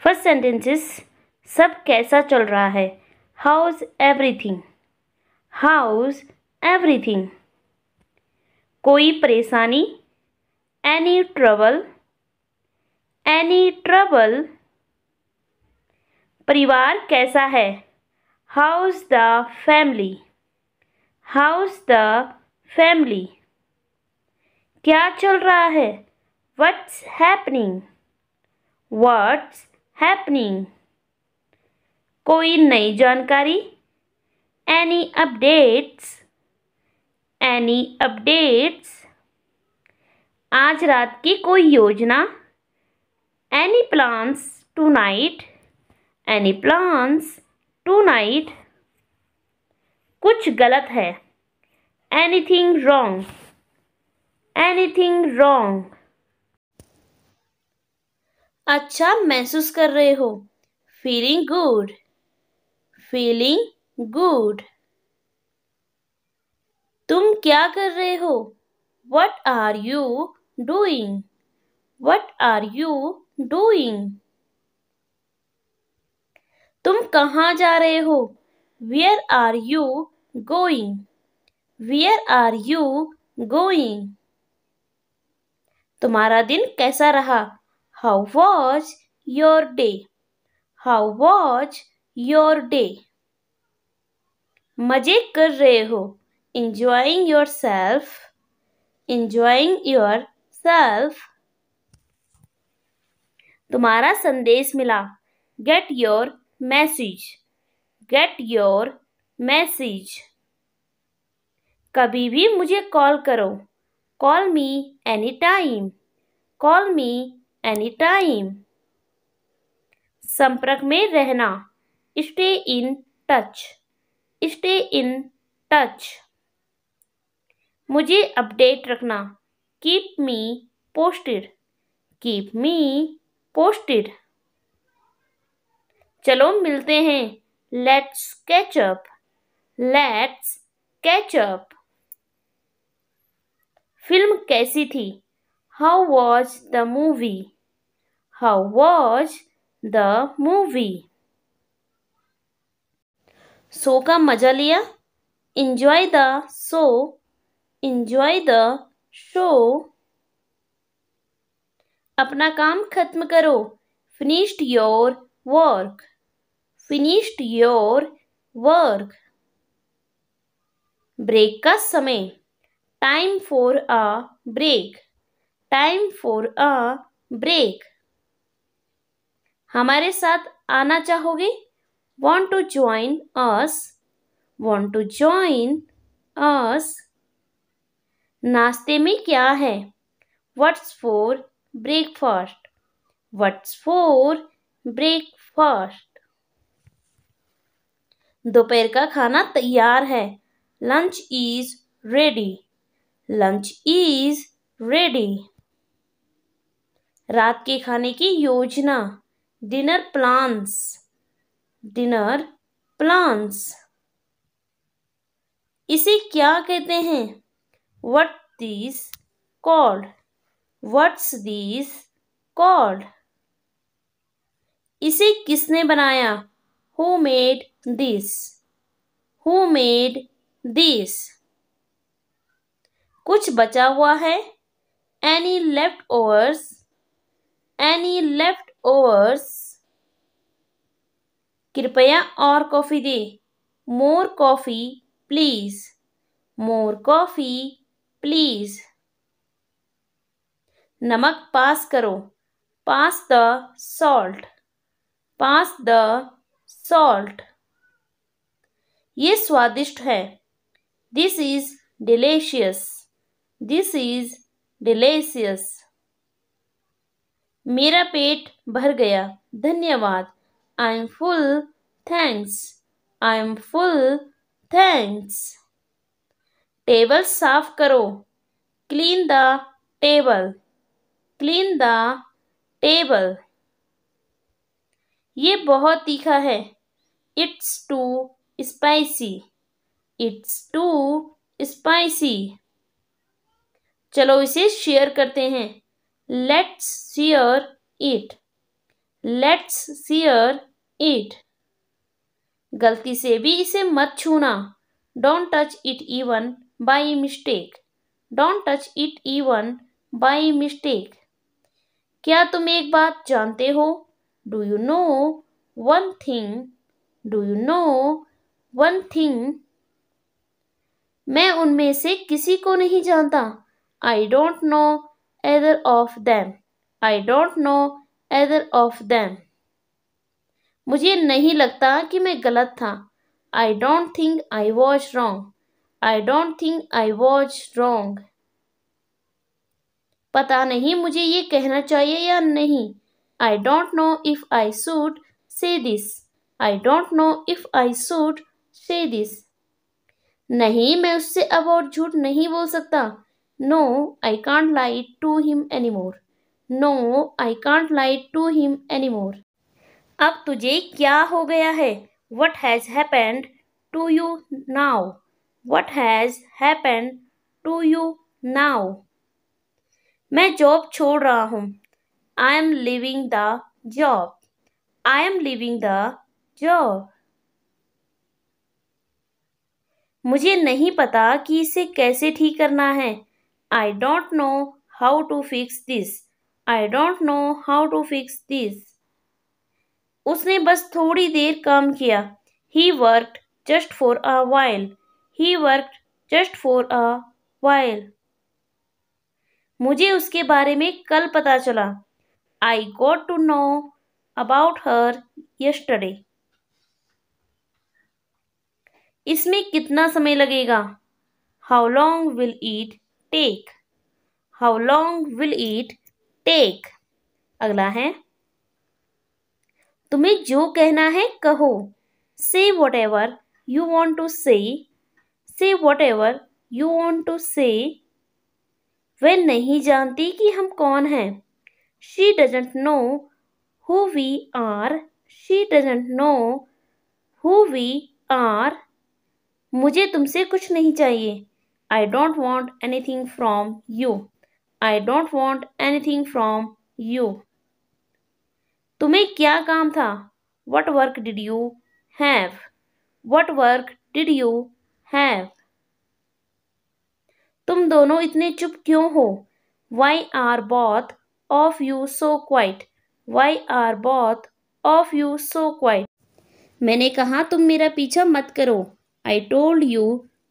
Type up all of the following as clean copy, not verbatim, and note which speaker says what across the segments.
Speaker 1: First sentences, सब कैसा चल रहा है? House everything, house everything. कोई परेशानी? Any trouble, any trouble. परिवार कैसा है? House the family, house the family. क्या चल रहा है? What's happening, what's happening. कोई नई जानकारी? Any updates, any updates. आज रात की कोई योजना? Any plans tonight, any plans tonight. कुछ गलत है? Anything wrong, anything wrong. अच्छा महसूस कर रहे हो? Feeling good, feeling good. तुम क्या कर रहे हो? What are you doing? What are you doing? तुम कहाँ जा रहे हो? Where are you going? Where are you going? तुम्हारा दिन कैसा रहा? How was your day? How was your day? मजे कर रहे हो? Enjoying yourself, enjoying yourself. तुम्हारा संदेश मिला? Get your message, get your message. कभी भी मुझे कॉल करो. Call me anytime, call me anytime. संपर्क में रहना. Stay in touch, stay in touch. मुझे अपडेट रखना. Keep me posted, keep me posted. चलो मिलते हैं. Let's catch up, let's catch up. Film कैसी थी? How was the movie? How was the movie? Show का मजा लिया? Enjoy the show, enjoy the show. अपना काम खत्म करो. Finished your work, finished your work. Break का समय. Time for a break, time for a break. हमारे साथ आना चाहोगे? Want to join us, want to join us. नाश्ते में क्या है? What's for breakfast, what's for breakfast. दोपहर का खाना तैयार है. Lunch is ready, lunch is ready. रात के खाने की योजना. Dinner plans, dinner plans. इसे क्या कहते हैं? What's this called, what's this called. इसे किसने बनाया? Who made this, who made this. कुछ बचा हुआ है? Any leftovers, any leftovers. कृपया और coffee they. More coffee please, more coffee please. नमक पास करो. Pass the salt, pass the salt. ये स्वादिष्ट है. This is delicious, this is delicious. मेरा पेट भर गया. धन्यवाद. I am full, thanks, I am full, thanks. Table साफ करो. Clean the table, clean the table. ये बहुत तीखा है. It's too spicy, it's too spicy. चलो इसे शेयर करते हैं. Let's share it, let's share it. गलती से भी इसे मत छूना। Don't touch it even by mistake. Don't touch it even by mistake. क्या तुम एक बात जानते हो? Do you no one thing? Do you no one thing? मैं उनमें से किसी को नहीं जानता। I don't no either of them। I don't no either of them। मुझे नहीं लगता कि मैं गलत था। आई don't think I was wrong. I don't think I was wrong. पता नहीं मुझे ये कहना चाहिए या नहीं। I don't know if I should say this. I don't know if I should say this. नहीं, मैं उससे अब और झूठ नहीं बोल सकता। No I can't lie to him anymore. No I can't lie to him anymore. अब तुझे क्या हो गया है? What has happened to you now? What has happened to you now? मैं जॉब छोड़ रहा हूँ। I am leaving the job. I am leaving the job. मुझे नहीं पता कि इसे कैसे ठीक करना है। I don't know how to fix this. I don't know how to fix this. उसने बस थोड़ी देर काम किया। He worked just for a while. He worked just for a while. मुझे उसके बारे में कल पता चला। I got to know about her yesterday. इसमें कितना समय लगेगा? How long will it take? How long will it take? अगला है, तुम्हें जो कहना है कहो। Say whatever you want to say. Say whatever you want to say. वह नहीं जानती कि हम कौन हैं। She doesn't know who we are. She doesn't know who we are. मुझे तुमसे कुछ नहीं चाहिए। I don't want anything from you. I don't want anything from you. तुम्हें क्या काम था? What work did you have? What work did you have? तुम दोनों इतने चुप क्यों हो? Why are both of you so quiet? Why are both of you so quiet? मैंने कहा तुम मेरा पीछा मत करो। I told you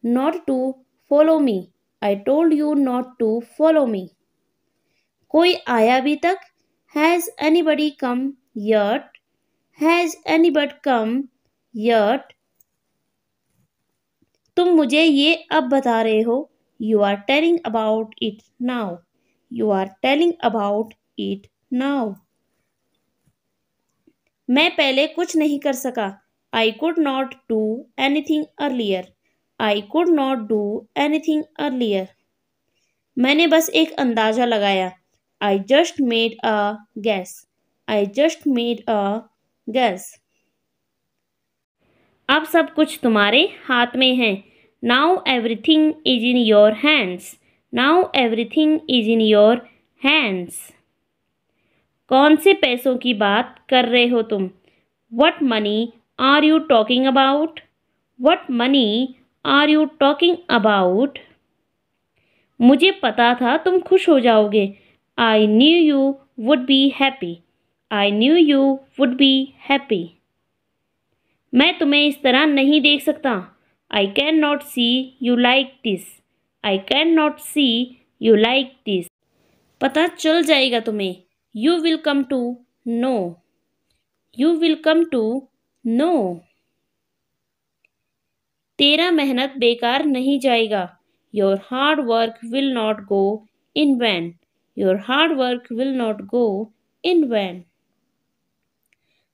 Speaker 1: not to follow me. I told you not to follow me. कोई आया अभी तक? Has anybody come yet? Has anybody come yet? तुम मुझे ये अब बता रहे हो। You are telling about it now. You are telling about it now. मैं पहले कुछ नहीं कर सका। I could not do anything earlier. I could not do anything earlier. मैंने बस एक अंदाजा लगाया। I just made a guess. I just made a guess. अब सब कुछ तुम्हारे हाथ में है। Now everything is in your hands. Now everything is in your hands. कौन से पैसों की बात कर रहे हो तुम? What money are you talking about? What money are you talking about? मुझे पता था तुम खुश हो जाओगे। I knew you would be happy. I knew you would be happy. मैं तुम्हें इस तरह नहीं देख सकता। I can not see you like this. I can not see you like this. पता चल जाएगा तुम्हें। You will come to know. You will come to know. तेरा मेहनत बेकार नहीं जाएगा। Your hard work will not go in vain. Your hard work will not go in vain.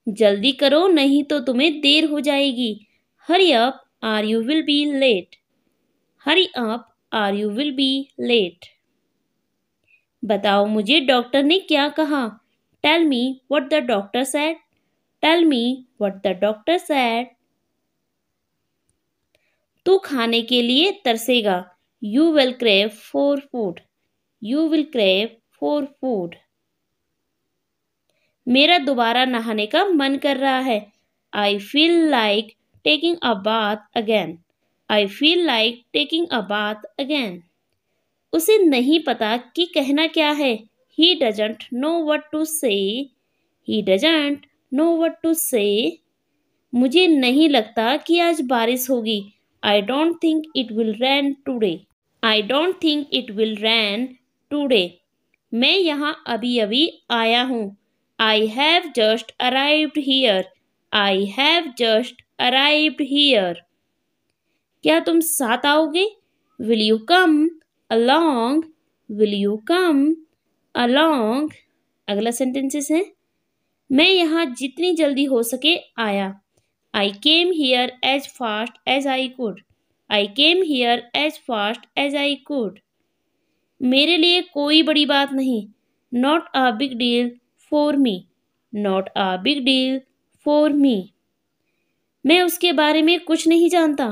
Speaker 1: जल्दी करो नहीं तो तुम्हें देर हो जाएगी। Hurry up or you will be late. Hurry up or you will be late. बताओ मुझे डॉक्टर ने क्या कहा? Tell me what the doctor said. Tell me what the doctor said. तू खाने के लिए तरसेगा। You will crave for food. You will crave for food. मेरा दोबारा नहाने का मन कर रहा है। I feel like taking a bath again. I feel like taking a bath again. उसे नहीं पता कि कहना क्या है। He doesn't know what to say. He doesn't know what to say. मुझे नहीं लगता कि आज बारिश होगी। I don't think it will rain today. I don't think it will rain today. मैं यहाँ अभी अभी आया हूँ। I have just arrived here. I have just arrived here. क्या तुम साथ आओगे? Will you come along? Will you come along? अगला सेंटेंसेस है। मैं यहाँ जितनी जल्दी हो सके आया। I came here as fast as I could. I came here as fast as I could. मेरे लिए कोई बड़ी बात नहीं। Not a big deal for me. Not a big deal for me. मैं उसके बारे में कुछ नहीं जानता।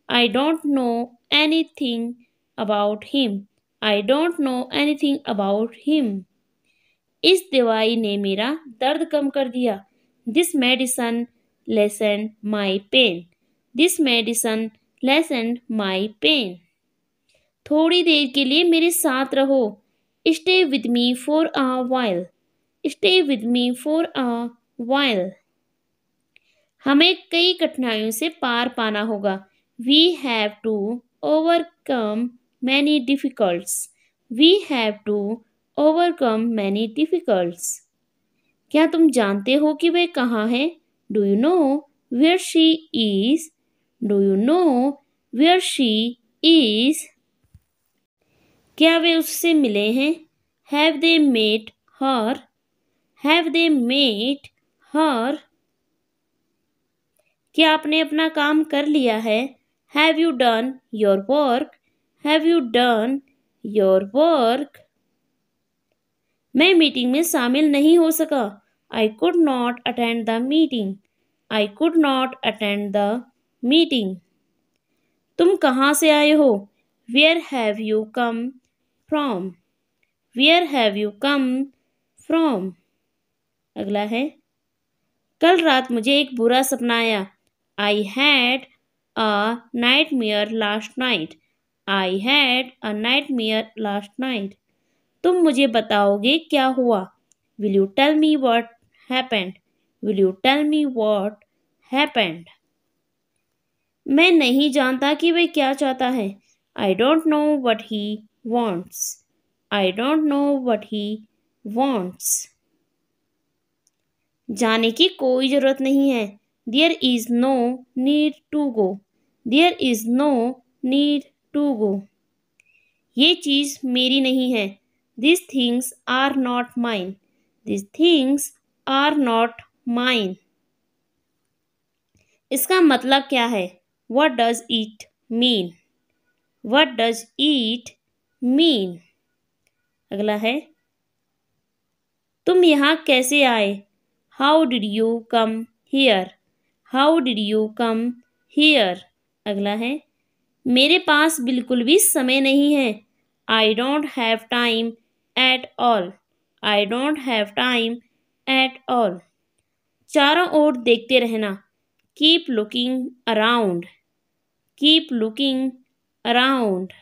Speaker 1: I don't know anything about him. I don't know anything about him. इस दवाई ने मेरा दर्द कम कर दिया। This medicine lessened my pain. This medicine lessened my pain. थोड़ी देर के लिए मेरे साथ रहो। Stay with me for a while. Stay with me for a while. हमें कई कठिनाइयों से पार पाना होगा। We have to overcome many difficulties. We have to overcome many difficulties. क्या तुम जानते हो कि वह कहाँ है? Do you know where she is? Do you know where she is? क्या वे उससे मिले हैं? Have they met her? Have they met her? क्या आपने अपना काम कर लिया है? Have you done your work? Have you done your work? मैं मीटिंग में शामिल नहीं हो सका। I could not attend the meeting. I could not attend the meeting. तुम कहाँ से आए हो? Where have you come from? Where have you come from? अगला है। कल रात मुझे एक बुरा सपना आया। I had a nightmare last night. I had a nightmare last night. तुम मुझे बताओगे क्या हुआ? Will you tell me what happened? Will you tell me what happened? मैं नहीं जानता कि वह क्या चाहता है। I don't know what he wants. I don't know what he wants. जाने की कोई जरूरत नहीं है। There is no need to go. There is no need to go. ये चीज मेरी नहीं है। This things are not mine. This things are not mine. इसका मतलब क्या है? What does it mean? What does it mean? अगला है। तुम यहाँ कैसे आए? How did you come here? How did you come here? अगला है। मेरे पास बिल्कुल भी समय नहीं है। I don't have time at all. I don't have time at all. चारों ओर देखते रहना। Keep looking around. Keep looking around.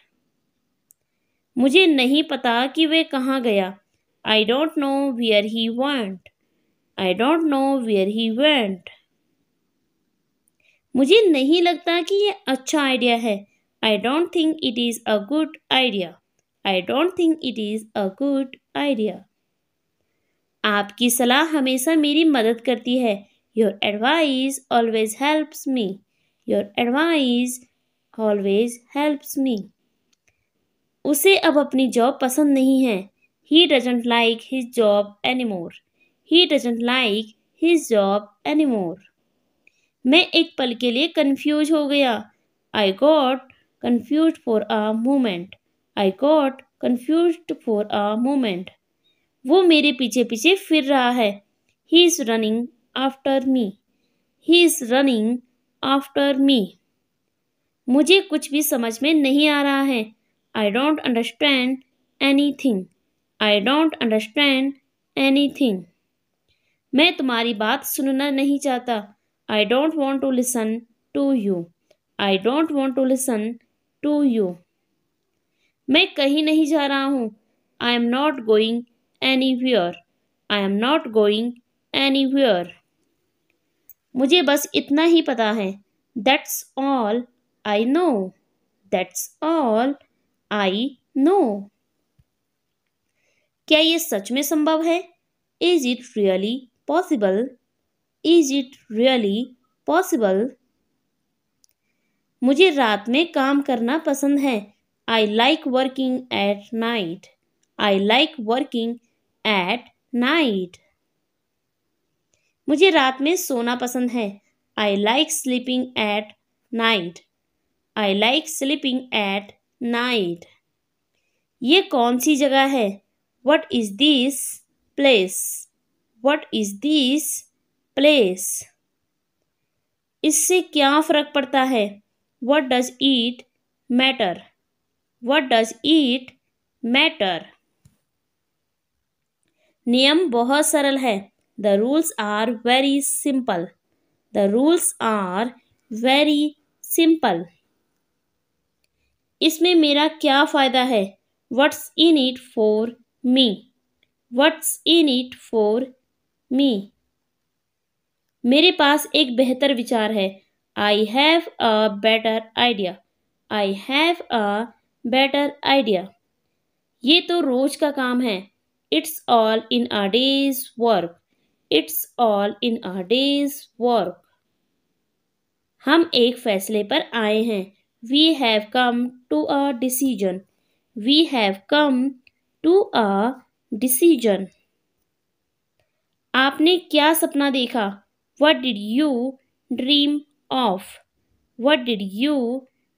Speaker 1: मुझे नहीं पता कि वह कहाँ गया। I don't know where he went. I don't know where he went. मुझे नहीं लगता कि यह अच्छा आइडिया है। I don't think it is a good idea. I don't think it is a good idea. आपकी सलाह हमेशा मेरी मदद करती है। Your advice always helps me. Your advice always helps me. उसे अब अपनी जॉब पसंद नहीं है। He doesn't like his job anymore. He doesn't like his job anymore. मैं एक पल के लिए कंफ्यूज हो गया। I got confuse for a moment. I got confuse for a moment. वो मेरे पीछे पीछे फिर रहा है। He is running after me. He is running after me. मुझे कुछ भी समझ में नहीं आ रहा है। I don't understand anything. I don't understand anything. मैं तुम्हारी बात सुनना नहीं चाहता। I don't want to listen to you. I don't want to listen to you. मैं कहीं नहीं जा रहा हूँ। I am not going anywhere. I am not going anywhere. मुझे बस इतना ही पता है। That's all I know. That's all I know. क्या ये सच में संभव है? Is it really possible? Is it really possible? मुझे रात में काम करना पसंद है। I like working at night. I like working at night. मुझे रात में सोना पसंद है। I like sleeping at night. I like sleeping at night. ये कौन सी जगह है? What is this place? What is this place? इससे क्या फर्क पड़ता है? What does it matter? What does it matter? नियम बहुत सरल है। The rules are very simple. The rules are very simple. इसमें मेरा क्या फायदा है? What's in it for me? What's in it for me? मेरे पास एक बेहतर विचार है। I have a better idea. I have a better idea. ये तो रोज का काम है। It's all in a day's work. It's all in a day's work. हम एक फैसले पर आए हैं। We have come to a decision. We have come to a decision. आपने क्या सपना देखा? What did you dream of? What did you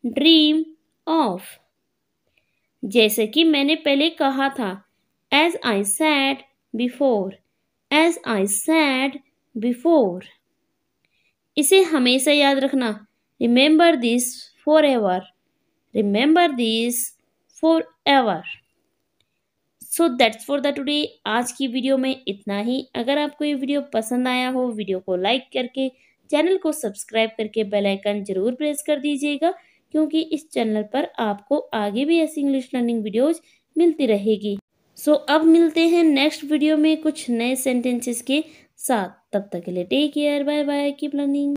Speaker 1: dream of? जैसे कि मैंने पहले कहा था। As I said before. As I said before. इसे हमेशा याद रखना। Remember this forever. Remember this forever. So that's for the today. आज की वीडियो में इतना ही। अगर आपको ये वीडियो पसंद आया हो, वीडियो को लाइक करके, चैनल को सब्सक्राइब करके बेल आइकन जरूर प्रेस कर दीजिएगा, क्योंकि इस चैनल पर आपको आगे भी ऐसी इंग्लिश लर्निंग वीडियोज मिलती रहेगी। सो अब मिलते हैं नेक्स्ट वीडियो में कुछ नए सेंटेंसेस के साथ। तब तक के लिए take care, bye bye, keep learning.